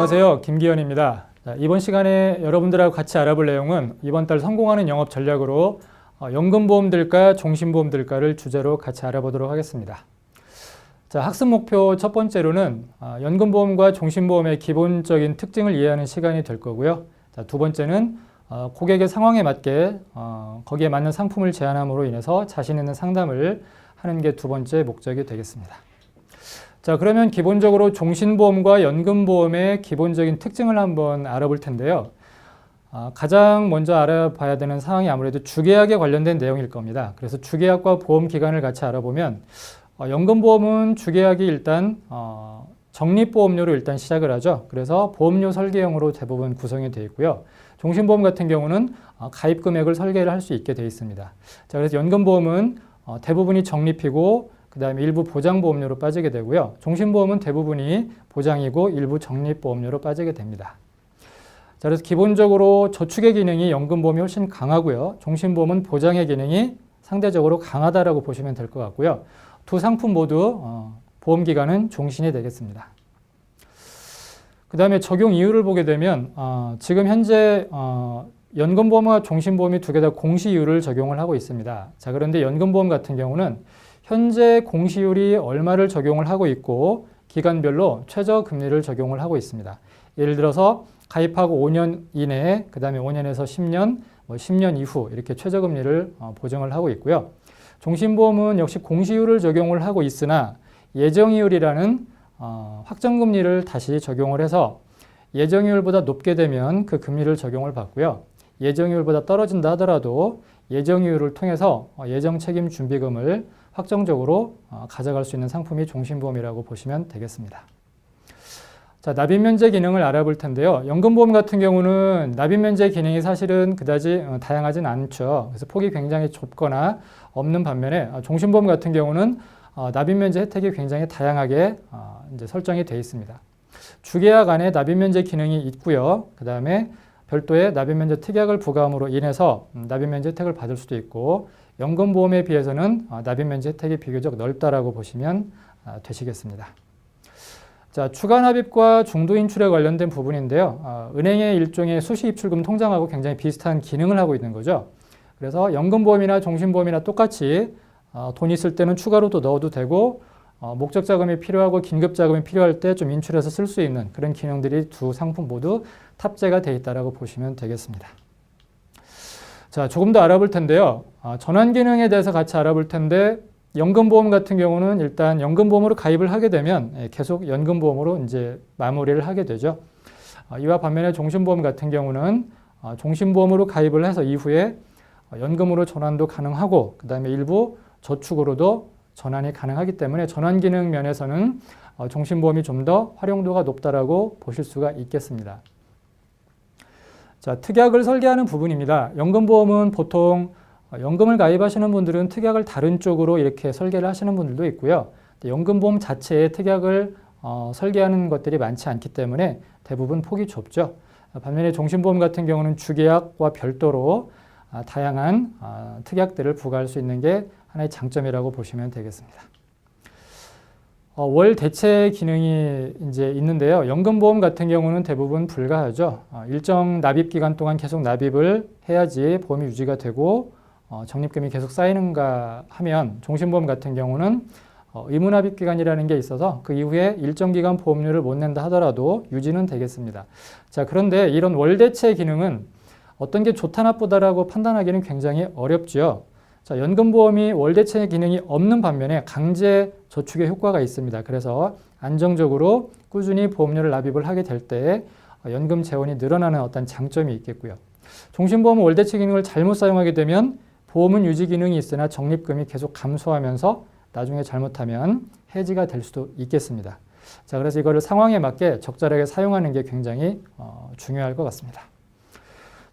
안녕하세요. 김기현입니다. 이번 시간에 여러분들하고 같이 알아볼 내용은 이번 달 성공하는 영업 전략으로 연금보험들과 종신보험들과를 주제로 같이 알아보도록 하겠습니다. 자, 학습 목표 첫 번째로는 연금보험과 종신보험의 기본적인 특징을 이해하는 시간이 될 거고요. 자, 두 번째는 고객의 상황에 맞게 거기에 맞는 상품을 제안함으로 인해서 자신 있는 상담을 하는 게 두 번째 목적이 되겠습니다. 자, 그러면 기본적으로 종신보험과 연금보험의 기본적인 특징을 한번 알아볼 텐데요. 가장 먼저 알아봐야 되는 사항이 아무래도 주계약에 관련된 내용일 겁니다. 그래서 주계약과 보험기간을 같이 알아보면 연금보험은 주계약이 일단 적립보험료로 일단 시작을 하죠. 그래서 보험료 설계형으로 대부분 구성이 되어 있고요. 종신보험 같은 경우는 가입 금액을 설계를 할 수 있게 되어 있습니다. 자, 그래서 연금보험은 대부분이 적립이고 그 다음에 일부 보장보험료로 빠지게 되고요. 종신보험은 대부분이 보장이고 일부 적립보험료로 빠지게 됩니다. 자, 그래서 기본적으로 저축의 기능이 연금보험이 훨씬 강하고요. 종신보험은 보장의 기능이 상대적으로 강하다라고 보시면 될 것 같고요. 두 상품 모두 보험기간은 종신이 되겠습니다. 그 다음에 적용 이유를 보게 되면 지금 현재 연금보험과 종신보험이 두 개 다 공시이율을 적용을 하고 있습니다. 자, 그런데 연금보험 같은 경우는 현재 공시율이 얼마를 적용을 하고 있고 기간별로 최저금리를 적용을 하고 있습니다. 예를 들어서 가입하고 5년 이내에 그 다음에 5년에서 10년, 10년 이후 이렇게 최저금리를 보정을 하고 있고요. 종신보험은 역시 공시율을 적용을 하고 있으나 예정이율이라는 확정금리를 다시 적용을 해서 예정이율보다 높게 되면 그 금리를 적용을 받고요. 예정이율보다 떨어진다 하더라도 예정이율을 통해서 예정책임준비금을 확정적으로 가져갈 수 있는 상품이 종신보험이라고 보시면 되겠습니다. 자, 납입면제 기능을 알아볼 텐데요. 연금보험 같은 경우는 납입면제 기능이 사실은 그다지 다양하진 않죠. 그래서 폭이 굉장히 좁거나 없는 반면에 종신보험 같은 경우는 납입면제 혜택이 굉장히 다양하게 이제 설정이 되어 있습니다. 주계약 안에 납입면제 기능이 있고요. 그 다음에 별도의 납입면제 특약을 부과함으로 인해서 납입면제 혜택을 받을 수도 있고 연금보험에 비해서는 납입면제 혜택이 비교적 넓다라고 보시면 되시겠습니다. 자, 추가납입과 중도인출에 관련된 부분인데요. 은행의 일종의 수시입출금 통장하고 굉장히 비슷한 기능을 하고 있는 거죠. 그래서 연금보험이나 종신보험이나 똑같이 돈 있을 때는 추가로 또 넣어도 되고 목적자금이 필요하고 긴급자금이 필요할 때 좀 인출해서 쓸 수 있는 그런 기능들이 두 상품 모두 탑재가 되어 있다고 보시면 되겠습니다. 자, 조금 더 알아볼 텐데요. 전환 기능에 대해서 같이 알아볼 텐데 연금보험 같은 경우는 일단 연금보험으로 가입을 하게 되면 계속 연금보험으로 이제 마무리를 하게 되죠. 이와 반면에 종신보험 같은 경우는 종신보험으로 가입을 해서 이후에 연금으로 전환도 가능하고 그 다음에 일부 저축으로도 전환이 가능하기 때문에 전환 기능 면에서는 종신보험이 좀 더 활용도가 높다라고 보실 수가 있겠습니다. 자, 특약을 설계하는 부분입니다. 연금보험은 보통 연금을 가입하시는 분들은 특약을 다른 쪽으로 이렇게 설계를 하시는 분들도 있고요. 연금보험 자체에 특약을 설계하는 것들이 많지 않기 때문에 대부분 폭이 좁죠. 반면에 종신보험 같은 경우는 주계약과 별도로 다양한 특약들을 부과할 수 있는 게 하나의 장점이라고 보시면 되겠습니다. 월 대체 기능이 이제 있는데요. 연금보험 같은 경우는 대부분 불가하죠. 일정 납입 기간 동안 계속 납입을 해야지 보험이 유지가 되고 적립금이 계속 쌓이는가 하면 종신보험 같은 경우는 의무납입 기간이라는 게 있어서 그 이후에 일정 기간 보험료를 못 낸다 하더라도 유지는 되겠습니다. 자, 그런데 이런 월 대체 기능은 어떤 게 좋다 나쁘다라고 판단하기는 굉장히 어렵죠. 자, 연금보험이 월대체 기능이 없는 반면에 강제 저축의 효과가 있습니다. 그래서 안정적으로 꾸준히 보험료를 납입을 하게 될 때 연금 재원이 늘어나는 어떤 장점이 있겠고요. 종신보험은 월대체 기능을 잘못 사용하게 되면 보험은 유지 기능이 있으나 적립금이 계속 감소하면서 나중에 잘못하면 해지가 될 수도 있겠습니다. 자, 그래서 이거를 상황에 맞게 적절하게 사용하는 게 굉장히 중요할 것 같습니다.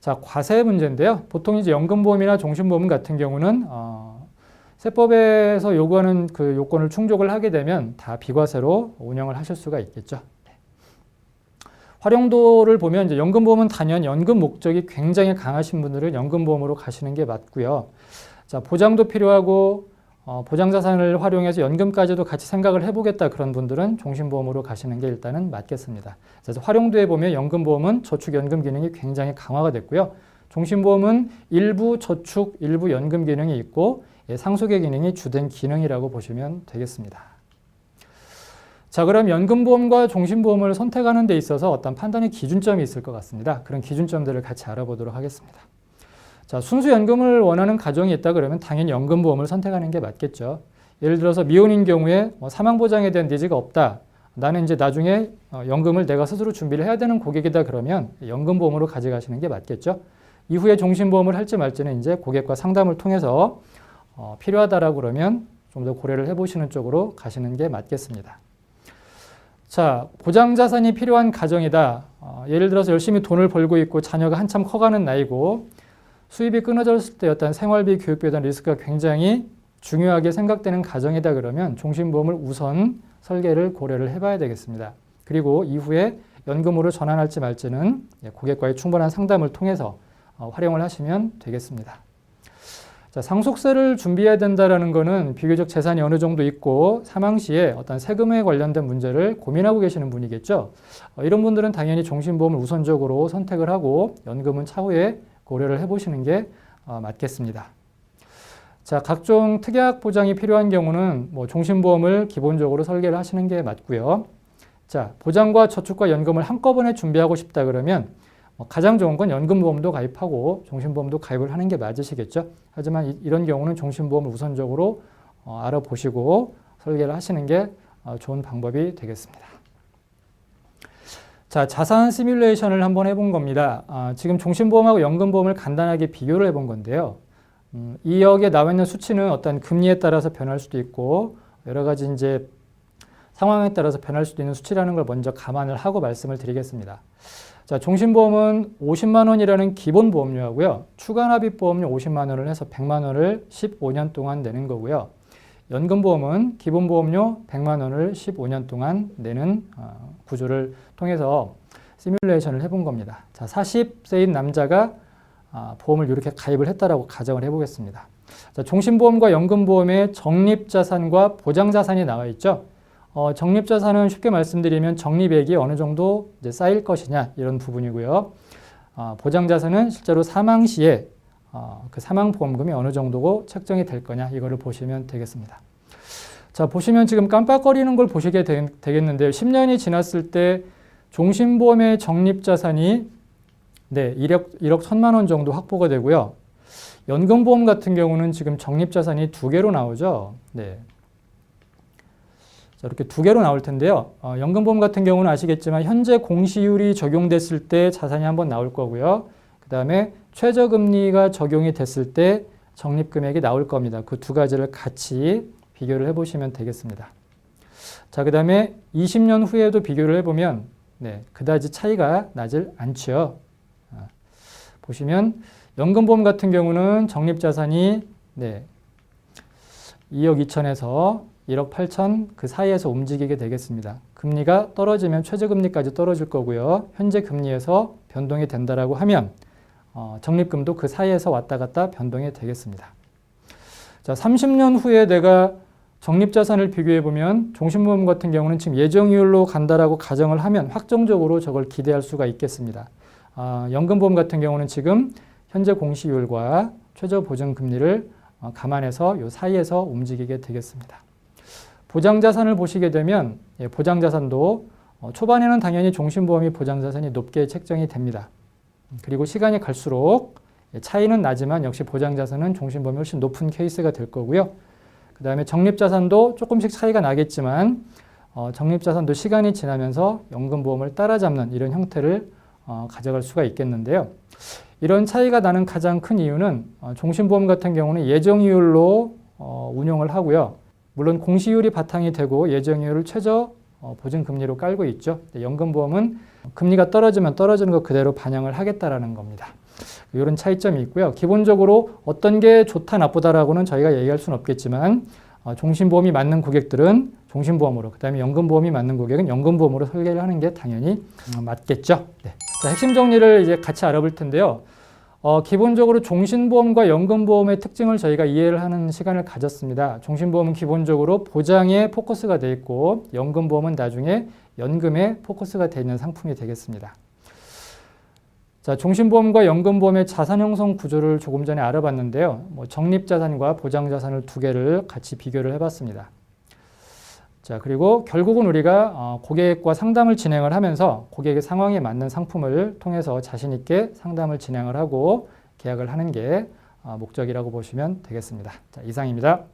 자, 과세 문제인데요. 보통 이제 연금보험이나 종신보험 같은 경우는 세법에서 요구하는 그 요건을 충족을 하게 되면 다 비과세로 운영을 하실 수가 있겠죠. 활용도를 보면 이제 연금보험은 단연 연금 목적이 굉장히 강하신 분들은 연금보험으로 가시는 게 맞고요. 자, 보장도 필요하고 보장자산을 활용해서 연금까지도 같이 생각을 해보겠다 그런 분들은 종신보험으로 가시는 게 일단은 맞겠습니다. 그래서 활용도에 보면 연금보험은 저축연금 기능이 굉장히 강화가 됐고요. 종신보험은 일부 저축, 일부 연금 기능이 있고 상속의 기능이 주된 기능이라고 보시면 되겠습니다. 자, 그럼 연금보험과 종신보험을 선택하는 데 있어서 어떤 판단의 기준점이 있을 것 같습니다. 그런 기준점들을 같이 알아보도록 하겠습니다. 자, 순수 연금을 원하는 가정이 있다 그러면 당연히 연금보험을 선택하는 게 맞겠죠. 예를 들어서 미혼인 경우에 사망보장에 대한 니즈가 없다. 나는 이제 나중에 연금을 내가 스스로 준비를 해야 되는 고객이다 그러면 연금보험으로 가져가시는 게 맞겠죠. 이후에 종신보험을 할지 말지는 이제 고객과 상담을 통해서 필요하다라고 그러면 좀 더 고려를 해보시는 쪽으로 가시는 게 맞겠습니다. 자, 보장자산이 필요한 가정이다. 예를 들어서 열심히 돈을 벌고 있고 자녀가 한참 커가는 나이고 수입이 끊어졌을 때 어떤 생활비, 교육비에 대한 리스크가 굉장히 중요하게 생각되는 가정이다 그러면 종신보험을 우선 설계를 고려를 해봐야 되겠습니다. 그리고 이후에 연금으로 전환할지 말지는 고객과의 충분한 상담을 통해서 활용을 하시면 되겠습니다. 자, 상속세를 준비해야 된다는 것은 비교적 재산이 어느 정도 있고 사망 시에 어떤 세금에 관련된 문제를 고민하고 계시는 분이겠죠. 이런 분들은 당연히 종신보험을 우선적으로 선택을 하고 연금은 차후에 고려를 해보시는 게 맞겠습니다. 자, 각종 특약 보장이 필요한 경우는 종신보험을 기본적으로 설계를 하시는 게 맞고요. 자, 보장과 저축과 연금을 한꺼번에 준비하고 싶다 그러면 가장 좋은 건 연금보험도 가입하고 종신보험도 가입을 하는 게 맞으시겠죠. 하지만 이런 경우는 종신보험을 우선적으로 알아보시고 설계를 하시는 게 좋은 방법이 되겠습니다. 자, 자산 시뮬레이션을 한번 해본 겁니다. 지금 종신보험하고 연금보험을 간단하게 비교를 해본 건데요. 이 여기에 나와 있는 수치는 어떤 금리에 따라서 변할 수도 있고 여러 가지 이제 상황에 따라서 변할 수도 있는 수치라는 걸 먼저 감안을 하고 말씀을 드리겠습니다. 자, 종신보험은 50만 원이라는 기본 보험료하고요. 추가 납입 보험료 50만 원을 해서 100만 원을 15년 동안 내는 거고요. 연금보험은 기본 보험료 100만 원을 15년 동안 내는 구조를 통해서 시뮬레이션을 해본 겁니다. 자, 40세인 남자가 보험을 이렇게 가입을 했다라고 가정을 해보겠습니다. 자, 종신보험과 연금보험의 적립자산과 보장자산이 나와 있죠. 적립자산은 쉽게 말씀드리면 적립액이 어느 정도 이제 쌓일 것이냐 이런 부분이고요. 보장자산은 실제로 사망 시에 그 사망보험금이 어느 정도고 책정이 될 거냐 이거를 보시면 되겠습니다. 자, 보시면 지금 깜빡거리는 걸 보시게 되겠는데요. 10년이 지났을 때 종신보험의 적립자산이 1억 1천만 원 정도 확보가 되고요. 연금보험 같은 경우는 지금 적립자산이 2개로 나오죠. 네. 자, 이렇게 2개로 나올 텐데요. 연금보험 같은 경우는 아시겠지만 현재 공시율이 적용됐을 때 자산이 한번 나올 거고요. 그 다음에 최저금리가 적용이 됐을 때 적립금액이 나올 겁니다. 그 두 가지를 같이 비교를 해보시면 되겠습니다. 자, 그 다음에 20년 후에도 비교를 해보면 그다지 차이가 나질 않죠. 보시면 연금보험 같은 경우는 적립자산이 2억 2천에서 1억 8천 그 사이에서 움직이게 되겠습니다. 금리가 떨어지면 최저금리까지 떨어질 거고요. 현재 금리에서 변동이 된다라고 하면 적립금도 그 사이에서 왔다 갔다 변동이 되겠습니다. 자, 30년 후에 내가 적립자산을 비교해 보면 종신보험 같은 경우는 지금 예정이율로 간다라고 가정을 하면 확정적으로 저걸 기대할 수가 있겠습니다. 연금보험 같은 경우는 지금 현재 공시율과 최저보증금리를 감안해서 이 사이에서 움직이게 되겠습니다. 보장자산을 보시게 되면 보장자산도 초반에는 당연히 종신보험이 보장자산이 높게 책정이 됩니다. 그리고 시간이 갈수록 차이는 나지만 역시 보장자산은 종신보험이 훨씬 높은 케이스가 될 거고요. 그 다음에 적립자산도 조금씩 차이가 나겠지만 적립자산도 시간이 지나면서 연금보험을 따라잡는 이런 형태를 가져갈 수가 있겠는데요. 이런 차이가 나는 가장 큰 이유는 종신보험 같은 경우는 예정이율로 운용을 하고요. 물론 공시율이 바탕이 되고 예정이율을 최저 보증금리로 깔고 있죠. 연금보험은 금리가 떨어지면 떨어지는 것 그대로 반영을 하겠다라는 겁니다. 이런 차이점이 있고요. 기본적으로 어떤 게 좋다 나쁘다라고는 저희가 얘기할 수는 없겠지만 종신보험이 맞는 고객들은 종신보험으로, 그 다음에 연금보험이 맞는 고객은 연금보험으로 설계를 하는 게 당연히 맞겠죠. 자, 핵심 정리를 이제 같이 알아볼 텐데요. 기본적으로 종신보험과 연금보험의 특징을 저희가 이해를 하는 시간을 가졌습니다. 종신보험은 기본적으로 보장에 포커스가 되어 있고 연금보험은 나중에 연금에 포커스가 되어 있는 상품이 되겠습니다. 자, 종신보험과 연금보험의 자산 형성 구조를 조금 전에 알아봤는데요. 적립자산과 보장자산을 두 개를 같이 비교를 해봤습니다. 자, 그리고 결국은 우리가 고객과 상담을 진행을 하면서 고객의 상황에 맞는 상품을 통해서 자신 있게 상담을 진행을 하고 계약을 하는 게 목적이라고 보시면 되겠습니다. 자, 이상입니다.